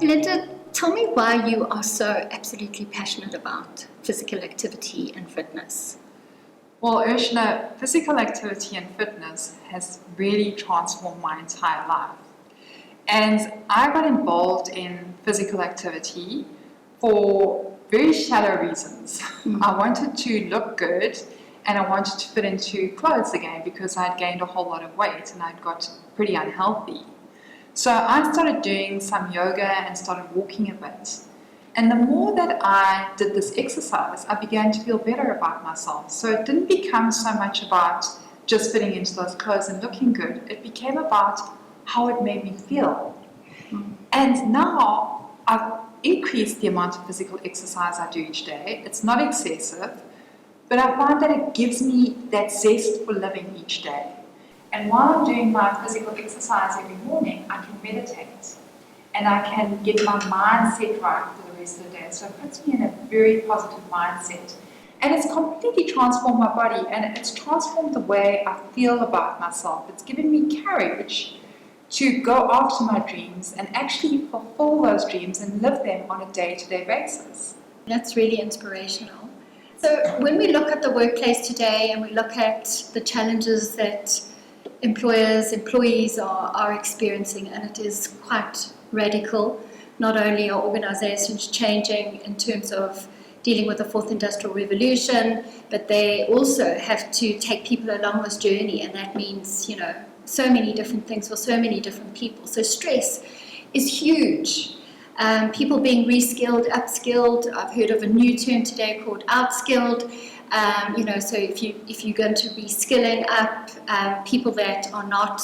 Linda, tell me why you are so absolutely passionate about physical activity and fitness. Well, Ursula, physical activity and fitness has really transformed my entire life. And I got involved in physical activity for very shallow reasons. I wanted to look good and I wanted to fit into clothes again because I'd gained a whole lot of weight and I'd got pretty unhealthy. So I started doing some yoga and started walking a bit. And the more that I did this exercise, I began to feel better about myself. So it didn't become so much about just fitting into those clothes and looking good. It became about how it made me feel. And now I've increased the amount of physical exercise I do each day. It's not excessive, but I find that it gives me that zest for living each day. And while I'm doing my physical exercise every morning, I can meditate and I can get my mindset right for the rest of the day. So it puts me in a very positive mindset. And it's completely transformed my body and it's transformed the way I feel about myself. It's given me courage to go after my dreams and actually fulfill those dreams and live them on a day-to-day basis. That's really inspirational. So when we look at the workplace today and we look at the challenges that employees are experiencing, and it is quite radical. Not only are organizations changing in terms of dealing with the fourth industrial revolution, but they also have to take people along this journey, and that means, so many different things for so many different people. So stress is huge. People being reskilled, upskilled. I've heard of a new term today called outskilled. So if you're going to be skilling up people that are not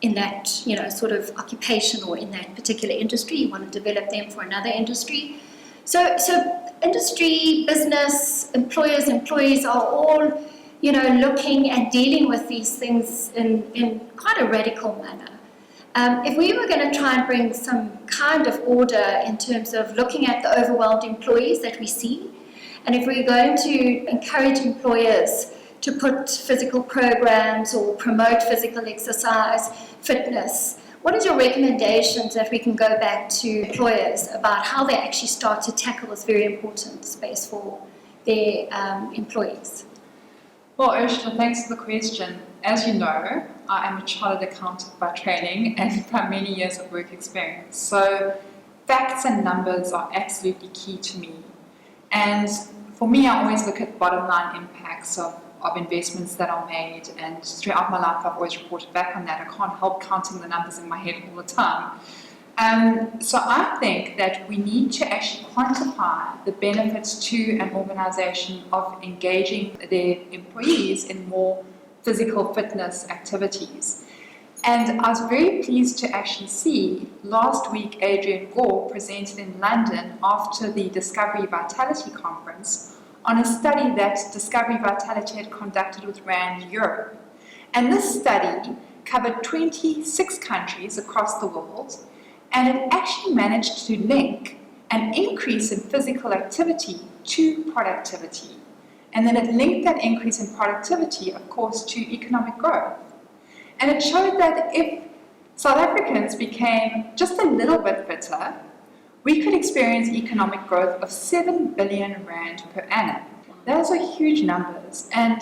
in that sort of occupation or in that particular industry, you want to develop them for another industry. So industry, business, employers, employees are all looking and dealing with these things in quite a radical manner. If we were going to try and bring some kind of order in terms of looking at the overwhelmed employees that we see, and if we're going to encourage employers to put physical programs or promote physical exercise, fitness, what is your recommendations that we can go back to employers about how they actually start to tackle this very important space for their employees? Well, Ursula, thanks for the question. As you know, I am a chartered accountant by training and by many years of work experience. So facts and numbers are absolutely key to me. And for me, I always look at bottom line impacts of investments that are made, and throughout my life I've always reported back on that. I can't help counting the numbers in my head all the time. So I think that we need to actually quantify the benefits to an organization of engaging their employees in more physical fitness activities. And I was very pleased to actually see last week Adrian Gore presented in London after the Discovery Vitality Conference on a study that Discovery Vitality had conducted with RAND Europe. And this study covered 26 countries across the world, and it actually managed to link an increase in physical activity to productivity. And then it linked that increase in productivity, of course, to economic growth. And it showed that if South Africans became just a little bit fitter, we could experience economic growth of 7 billion rand per annum. Those are huge numbers. And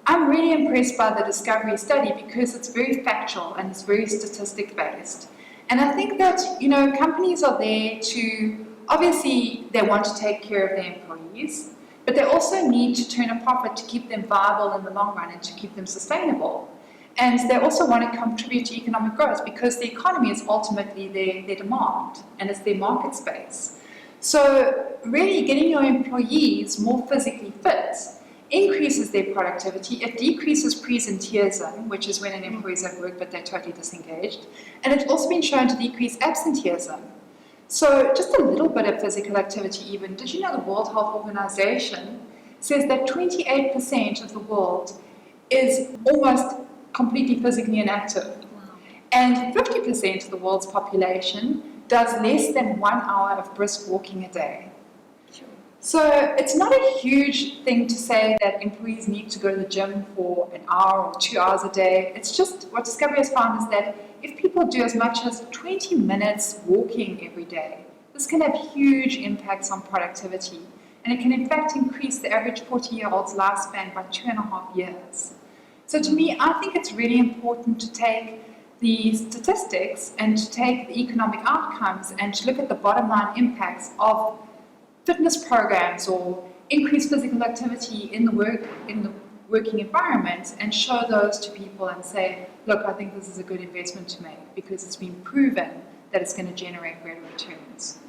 I'm really impressed by the Discovery study because it's very factual and it's very statistic based. And I think that, companies are there to, obviously, they want to take care of their employees, but they also need to turn a profit to keep them viable in the long run and to keep them sustainable. And they also want to contribute to economic growth because the economy is ultimately their demand and it's their market space. So really getting your employees more physically fit increases their productivity, it decreases presenteeism, which is when an employee is at work but they're totally disengaged, and it's also been shown to decrease absenteeism. So just a little bit of physical activity even. Did you know the World Health Organization says that 28% of the world is almost completely physically inactive. Wow. And 50% of the world's population does less than 1 hour of brisk walking a day. Sure. So it's not a huge thing to say that employees need to go to the gym for an hour or 2 hours a day. It's just what Discovery has found is that if people do as much as 20 minutes walking every day, this can have huge impacts on productivity. And it can in fact increase the average 40-year-old's lifespan by 2.5 years. So to me, I think it's really important to take the statistics and to take the economic outcomes and to look at the bottom line impacts of fitness programs or increased physical activity in the working environment and show those to people and say, look, I think this is a good investment to make because it's been proven that it's going to generate greater returns.